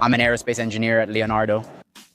I'm an aerospace engineer at Leonardo.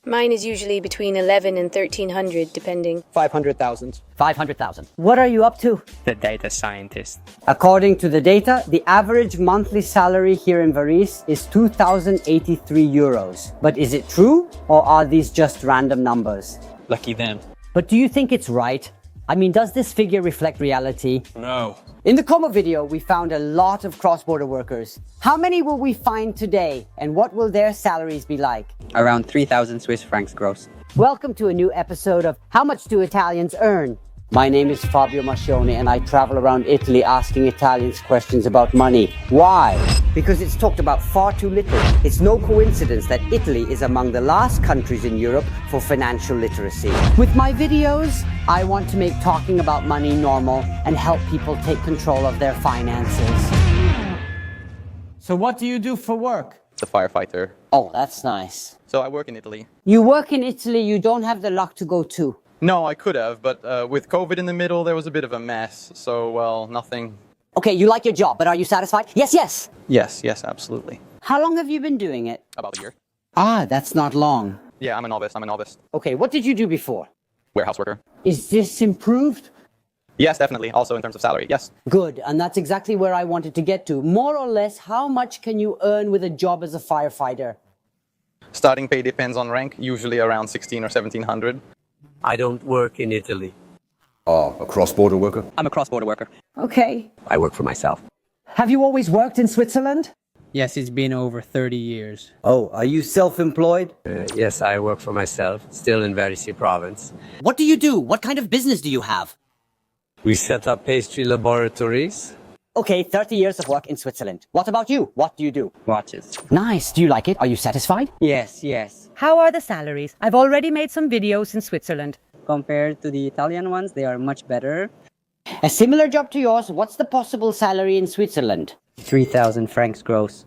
Mine is usually between 11 and 1300, depending. 500,000. 500,000. What are you up to? The data scientist. According to the data, the average monthly salary here in Varese is 2,083 euros. But is it true, or are these just random numbers? Lucky them. But do you think it's right? I mean, does this figure reflect reality? No. In the Como video, we found a lot of cross-border workers. How many will we find today, and what will their salaries be like? Around 3,000 Swiss francs gross. Welcome to a new episode of How Much Do Italians Earn? My name is Fabio Mascione and I travel around Italy asking Italians questions about money. Why? Because it's talked about far too little. It's no coincidence that Italy is among the last countries in Europe for financial literacy. With my videos, I want to make talking about money normal and help people take control of their finances. So what do you do for work? The firefighter. Oh, that's nice. So I work in Italy. You work in Italy, you don't have the luck to go to. No, I could have, but with COVID in the middle, there was a bit of a mess. So, well, nothing. Okay, you like your job, but are you satisfied? Yes, yes. Yes, absolutely. How long have you been doing it? About a year. Ah, that's not long. Yeah, I'm a novice. Okay, what did you do before? Warehouse worker. Is this improved? Yes, definitely. Also in terms of salary, yes. Good, and that's exactly where I wanted to get to. More or less, how much can you earn with a job as a firefighter? Starting pay depends on rank, usually around 16 or 1700. I don't work in Italy. Oh, a cross-border worker? I'm a cross-border worker. Okay. I work for myself. Have you always worked in Switzerland? Yes, it's been over 30 years. Oh, are you self-employed? Yes, I work for myself, still in Varese province. What do you do? What kind of business do you have? We set up pastry laboratories. Okay, 30 years of work in Switzerland. What about you? What do you do? Watches. Nice. Do you like it? Are you satisfied? Yes. How are the salaries? I've already made some videos in Switzerland. Compared to the Italian ones, they are much better. A similar job to yours, what's the possible salary in Switzerland? 3,000 francs gross.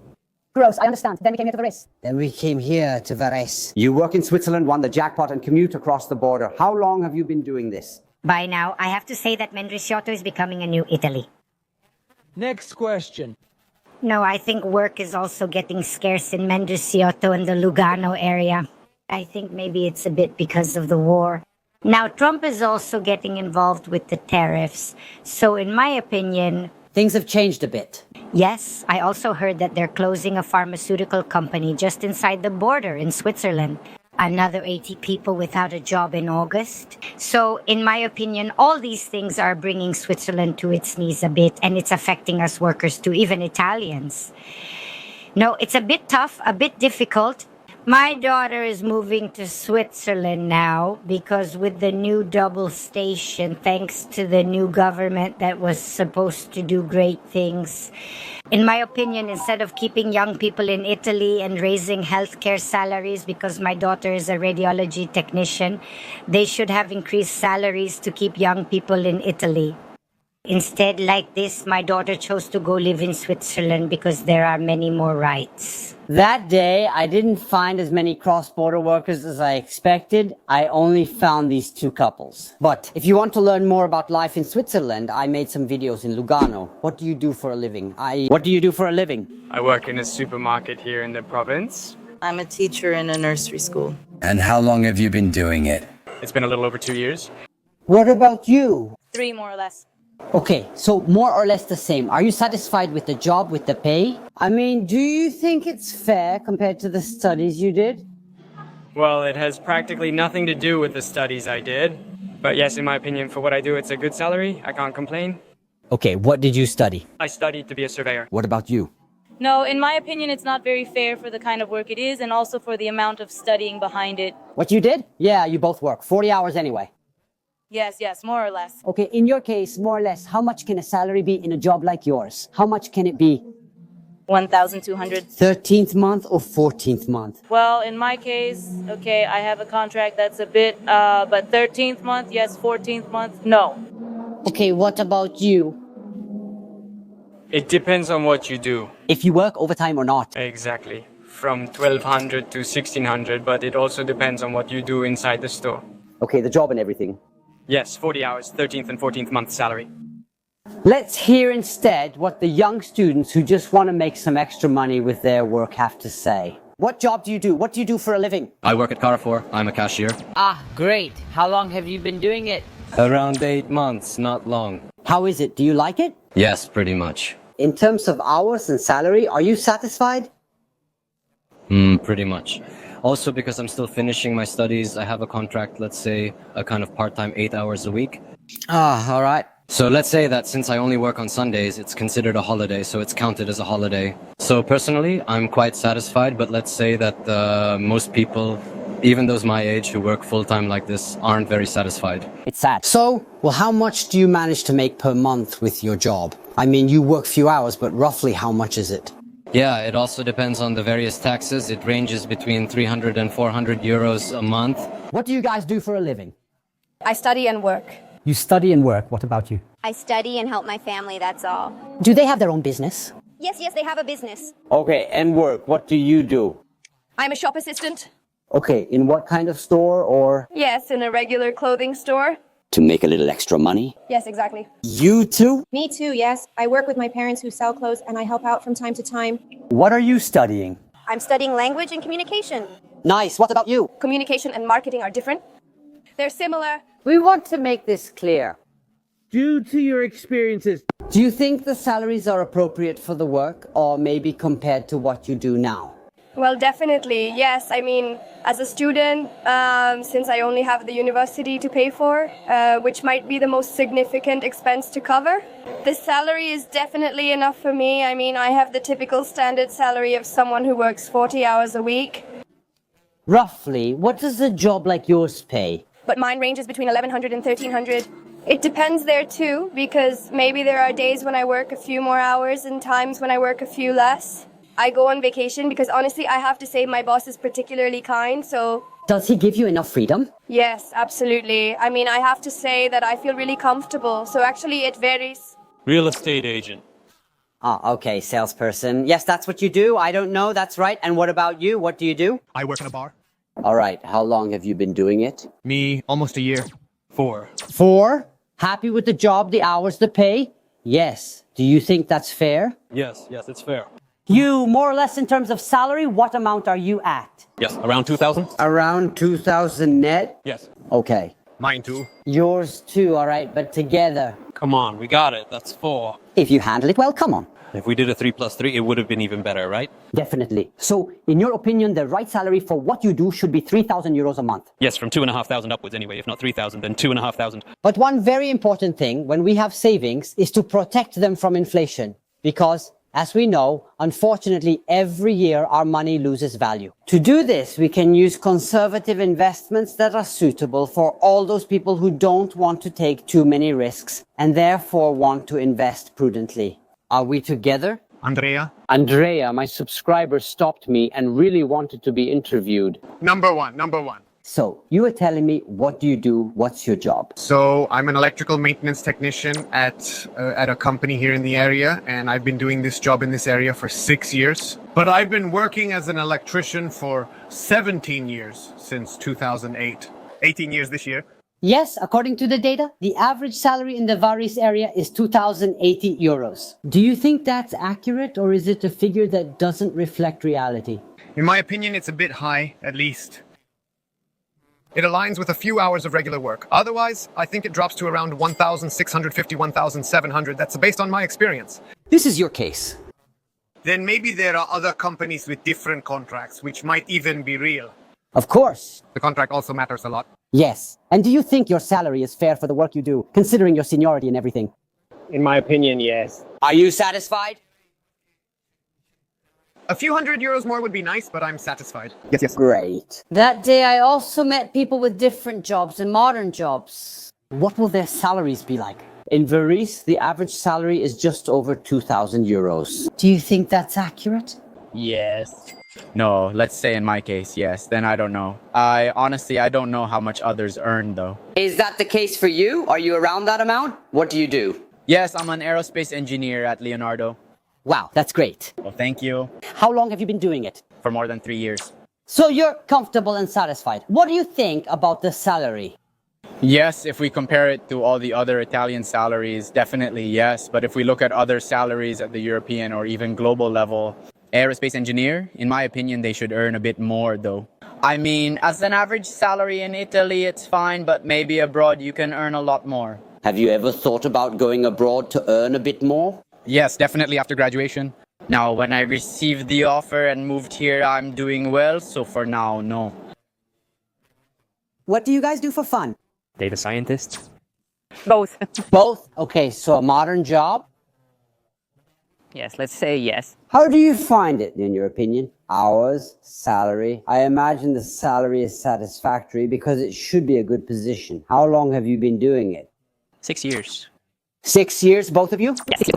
Gross, I understand. Then we came here to Varese. Then we came here to Varese. You work in Switzerland, won the jackpot and commute across the border. How long have you been doing this? By now, I have to say that Mendrisiotto is becoming a new Italy. Next question. No, I think work is also getting scarce in Mendrisiotto and the Lugano area. I think maybe it's a bit because of the war. Now, Trump is also getting involved with the tariffs. So in my opinion... Things have changed a bit. Yes, I also heard that they're closing a pharmaceutical company just inside the border in Switzerland. Another 80 people without a job in August. So, in my opinion, all these things are bringing Switzerland to its knees a bit, and it's affecting us workers too, even Italians. No, it's a bit tough, a bit difficult. My daughter is moving to Switzerland now because with the new double station, thanks to the new government that was supposed to do great things. In my opinion, instead of keeping young people in Italy and raising healthcare salaries because my daughter is a radiology technician, they should have increased salaries to keep young people in Italy. Instead, like this, my daughter chose to go live in Switzerland because there are many more rights. That day, I didn't find as many cross-border workers as I expected. I only found these two couples. But if you want to learn more about life in Switzerland, I made some videos in Lugano. What do you do for a living? What do you do for a living? I work in a supermarket here in the province. I'm a teacher in a nursery school. And how long have you been doing it? It's been a little over 2 years. What about you? 3 more or less. Okay, so more or less the same. Are you satisfied with the job, with the pay? I mean, do you think it's fair compared to the studies you did? Well, it has practically nothing to do with the studies I did. But yes, in my opinion, for what I do, it's a good salary. I can't complain. Okay, what did you study? I studied to be a surveyor. What about you? No, in my opinion, it's not very fair for the kind of work it is and also for the amount of studying behind it. What you did? Yeah, you both work. 40 hours anyway. Yes, more or less. Okay, in your case, more or less, how much can a salary be in a job like yours? How much can it be? 1,200. 13th month or 14th month? Well, in my case, okay, I have a contract that's a bit, but 13th month, yes, 14th month, no. Okay, what about you? It depends on what you do. If you work overtime or not? Exactly. From 1,200 to 1,600, but it also depends on what you do inside the store. Okay, the job and everything. Yes, 40 hours, 13th and 14th month salary. Let's hear instead what the young students who just want to make some extra money with their work have to say. What job do you do? What do you do for a living? I work at Carrefour. I'm a cashier. Ah, great. How long have you been doing it? Around 8 months, not long. How is it? Do you like it? Yes, pretty much. In terms of hours and salary, are you satisfied? Pretty much. Also, because I'm still finishing my studies, I have a contract, let's say, a kind of part-time 8 hours a week. Ah, all right. So let's say that since I only work on Sundays, it's considered a holiday, so it's counted as a holiday. So personally, I'm quite satisfied, but let's say that most people, even those my age who work full-time like this, aren't very satisfied. It's sad. So, well, how much do you manage to make per month with your job? I mean, you work few hours, but roughly how much is it? Yeah, it also depends on the various taxes. It ranges between 300 and 400 euros a month. What do you guys do for a living? I study and work. You study and work. What about you? I study and help my family, that's all. Do they have their own business? Yes, they have a business. Okay, and work. What do you do? I'm a shop assistant. Okay, in what kind of store or? Yes, in a regular clothing store. To make a little extra money? Yes, exactly. You too? Me too, yes. I work with my parents who sell clothes and I help out from time to time. What are you studying? I'm studying language and communication. Nice. What about you? Communication and marketing are different. They're similar. We want to make this clear. Due to your experiences, do you think the salaries are appropriate for the work or maybe compared to what you do now? Well, definitely, yes. I mean, as a student, since I only have the university to pay for, which might be the most significant expense to cover, the salary is definitely enough for me. I mean, I have the typical standard salary of someone who works 40 hours a week. Roughly, what does a job like yours pay? But mine ranges between 1,100 and 1,300. It depends there too, because maybe there are days when I work a few more hours and times when I work a few less. I go on vacation because honestly, I have to say my boss is particularly kind, so... Does he give you enough freedom? Yes, absolutely. I mean, I have to say that I feel really comfortable, so actually it varies. Real estate agent. Ah, okay, salesperson. Yes, that's what you do. I don't know, that's right. And what about you? What do you do? I work in a bar. All right, how long have you been doing it? Me, almost a year. 4. 4? Happy with the job, the hours, the pay? Yes. Do you think that's fair? Yes, it's fair. You, more or less in terms of salary, what amount are you at? Yes, around 2,000? Around 2,000 net? Yes. Okay. Mine too. Yours too, all right, but together. Come on, we got it. That's 4. If you handle it well, come on. If we did a 3 plus 3, it would have been even better, right? Definitely. So, in your opinion, the right salary for what you do should be 3,000 euros a month? Yes, from 2,500 upwards anyway. If not 3,000, then 2,500. But one very important thing when we have savings is to protect them from inflation. Because, as we know, unfortunately, every year our money loses value. To do this, we can use conservative investments that are suitable for all those people who don't want to take too many risks and therefore want to invest prudently. Are we together? Andrea? Andrea, my subscriber, stopped me and really wanted to be interviewed. Number one. So, you were telling me, what do you do? What's your job? So, I'm an electrical maintenance technician at a company here in the area, and I've been doing this job in this area for 6 years. But I've been working as an electrician for 17 years since 2008. 18 years this year. Yes, according to the data, the average salary in the Varese area is 2,080 euros. Do you think that's accurate, or is it a figure that doesn't reflect reality? In my opinion, it's a bit high, at least. It aligns with a few hours of regular work. Otherwise, I think it drops to around 1,650, 1,700. That's based on my experience. This is your case. Then maybe there are other companies with different contracts, which might even be real. Of course. The contract also matters a lot. Yes. And do you think your salary is fair for the work you do, considering your seniority and everything? In my opinion, yes. Are you satisfied? A few €100 more would be nice, but I'm satisfied. Yes. Great. That day I also met people with different jobs and modern jobs. What will their salaries be like? In Varese, the average salary is just over 2,000 euros. Do you think that's accurate? Yes. No, let's say in my case, yes. Then I don't know. I don't know how much others earn though. Is that the case for you? Are you around that amount? What do you do? Yes, I'm an aerospace engineer at Leonardo. Wow, that's great. Well, thank you. How long have you been doing it? For more than 3 years. So you're comfortable and satisfied. What do you think about the salary? Yes, if we compare it to all the other Italian salaries, definitely yes. But if we look at other salaries at the European or even global level, Aerospace engineer, in my opinion, they should earn a bit more though. I mean, as an average salary in Italy, it's fine, but maybe abroad you can earn a lot more. Have you ever thought about going abroad to earn a bit more? Yes, definitely after graduation. Now, when I received the offer and moved here, I'm doing well, so for now, no. What do you guys do for fun? Data scientists? Both. Both? Okay, so a modern job? Yes, let's say yes. How do you find it, in your opinion? Hours, salary? I imagine the salary is satisfactory because it should be a good position. How long have you been doing it? 6 years. 6 years, both of you? Yes.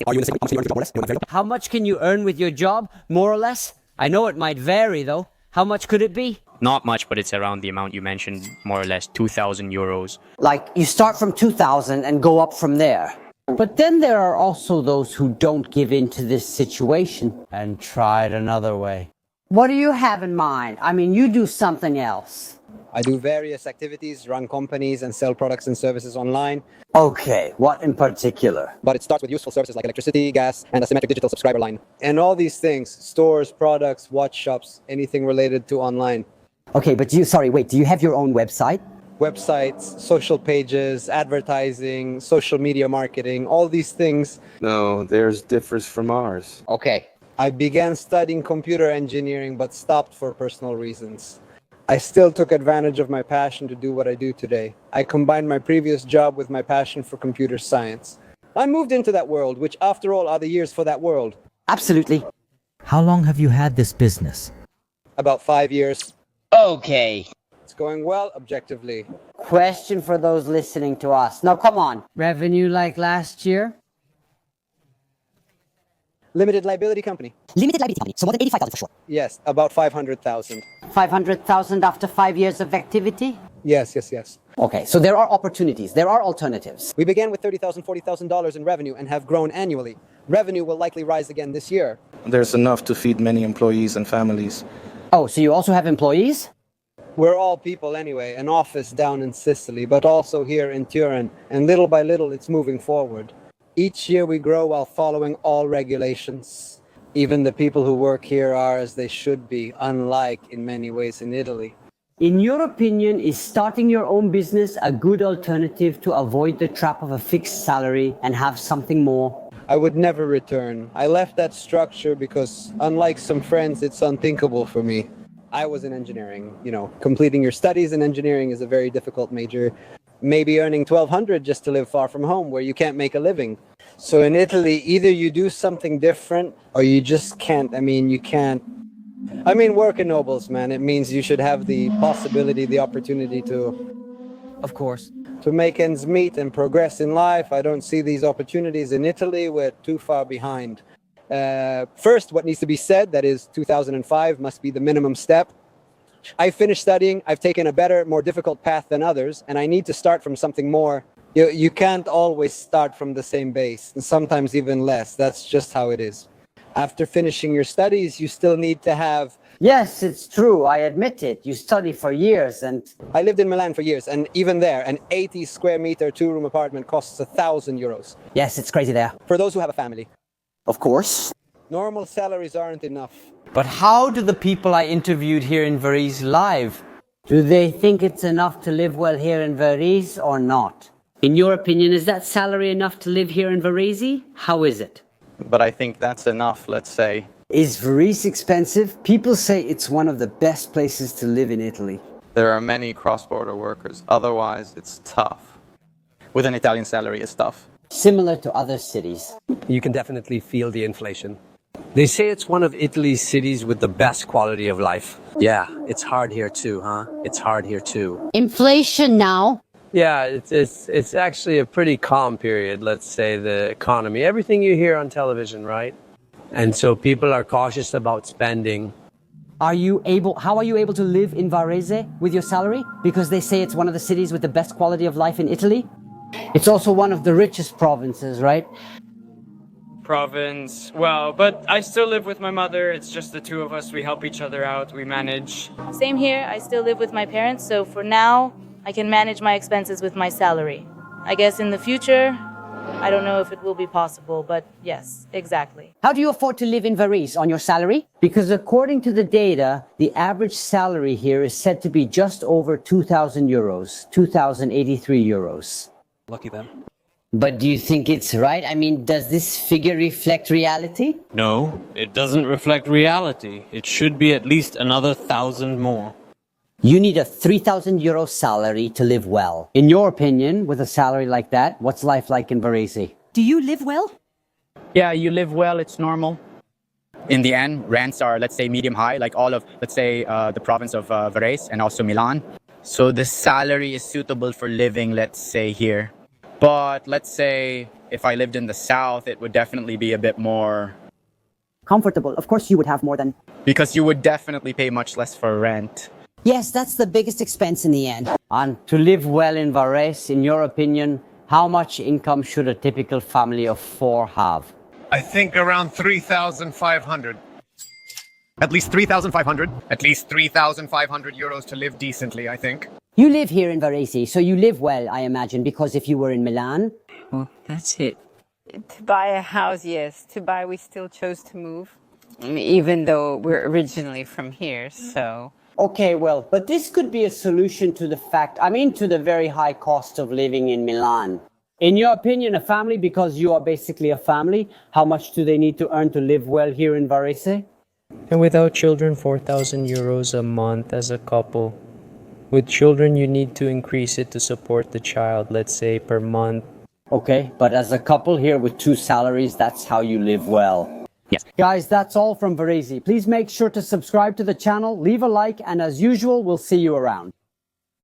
Are you in the same? How much can you earn with your job, more or less? I know it might vary, though. How much could it be? Not much, but it's around the amount you mentioned, more or less 2,000 euros. Like, you start from 2,000 and go up from there. But then there are also those who don't give in to this situation and try it another way. What do you have in mind? I mean, you do something else. I do various activities, run companies, and sell products and services online. Okay, what in particular? But it starts with useful services like electricity, gas, and a symmetric digital subscriber line. And all these things, stores, products, watch shops, anything related to online. Okay, but do you have your own website? Websites, social pages, advertising, social media marketing, all these things. No, theirs differs from ours. Okay. I began studying computer engineering but stopped for personal reasons. I still took advantage of my passion to do what I do today. I combined my previous job with my passion for computer science. I moved into that world, which after all are the years for that world. Absolutely. How long have you had this business? About 5 years. Okay. It's going well, objectively. Question for those listening to us. Now, come on. Revenue like last year? Limited liability company. Limited liability company, so more than 85,000 for sure. Yes, about 500,000. 500,000 after 5 years of activity? Yes. Okay, so there are opportunities, there are alternatives. We began with $30,000, $40,000 in revenue and have grown annually. Revenue will likely rise again this year. There's enough to feed many employees and families. Oh, so you also have employees? We're all people anyway, an office down in Sicily, but also here in Turin, and little by little it's moving forward. Each year we grow while following all regulations. Even the people who work here are as they should be, unlike in many ways in Italy. In your opinion, is starting your own business a good alternative to avoid the trap of a fixed salary and have something more? I would never return. I left that structure because, unlike some friends, it's unthinkable for me. I was in engineering. Completing your studies in engineering is a very difficult major. Maybe earning 1,200 just to live far from home where you can't make a living. So in Italy, either you do something different or you just can't. You can't. Work ennobles, man. It means you should have the possibility, the opportunity Of course. to make ends meet and progress in life. I don't see these opportunities in Italy. We're too far behind. First, what needs to be said, that is 2005 must be the minimum step. I finished studying, I've taken a better, more difficult path than others, and I need to start from something more. You can't always start from the same base, and sometimes even less. That's just how it is. After finishing your studies, you still need to have... Yes, it's true, I admit it. You study for years and... I lived in Milan for years, and even there, an 80 square meter two-room apartment costs 1,000 euros. Yes, it's crazy there. For those who have a family. Of course. Normal salaries aren't enough. But how do the people I interviewed here in Varese live? Do they think it's enough to live well here in Varese or not? In your opinion, is that salary enough to live here in Varese? How is it? But I think that's enough, let's say. Is Varese expensive? People say it's one of the best places to live in Italy. There are many cross-border workers. Otherwise, it's tough. With an Italian salary, it's tough. Similar to other cities. You can definitely feel the inflation. They say it's one of Italy's cities with the best quality of life. Yeah, it's hard here too, huh? It's hard here too. Inflation now? Yeah, it's actually a pretty calm period, let's say, the economy. Everything you hear on television, right? And so people are cautious about spending. How are you able to live in Varese with your salary? Because they say it's one of the cities with the best quality of life in Italy. It's also one of the richest provinces, right? Province, well, but I still live with my mother. It's just the two of us. We help each other out. We manage. Same here. I still live with my parents, so for now, I can manage my expenses with my salary. I guess in the future, I don't know if it will be possible, but yes, exactly. How do you afford to live in Varese? On your salary? Because according to the data, the average salary here is said to be just over 2,000 euros, 2,083 euros. Lucky them. But do you think it's right? I mean, does this figure reflect reality? No, it doesn't reflect reality. It should be at least another 1,000 more. You need a 3,000 euro salary to live well. In your opinion, with a salary like that, what's life like in Varese? Do you live well? Yeah, you live well, it's normal. In the end, rents are, let's say, medium high, like all of, let's say, the province of Varese and also Milan. So the salary is suitable for living, let's say, here. But let's say if I lived in the south, it would definitely be a bit more Comfortable. Of course, you would have more than... because you would definitely pay much less for rent. Yes, that's the biggest expense in the end. And to live well in Varese, in your opinion, how much income should a typical family of 4 have? I think around 3,500. At least 3,500. At least 3,500 euros to live decently, I think. You live here in Varese, so you live well, I imagine, because if you were in Milan... Well, that's it. To buy a house, yes. To buy, we still chose to move, even though we're originally from here, so... Okay, well, but this could be a solution to to the very high cost of living in Milan. In your opinion, a family, because you are basically a family, how much do they need to earn to live well here in Varese? And without children, 4,000 euros a month as a couple. With children, you need to increase it to support the child, let's say per month. Okay, but as a couple here with 2 salaries, that's how you live well. Yes. Guys, that's all from Varese. Please make sure to subscribe to the channel, leave a like, and as usual, we'll see you around.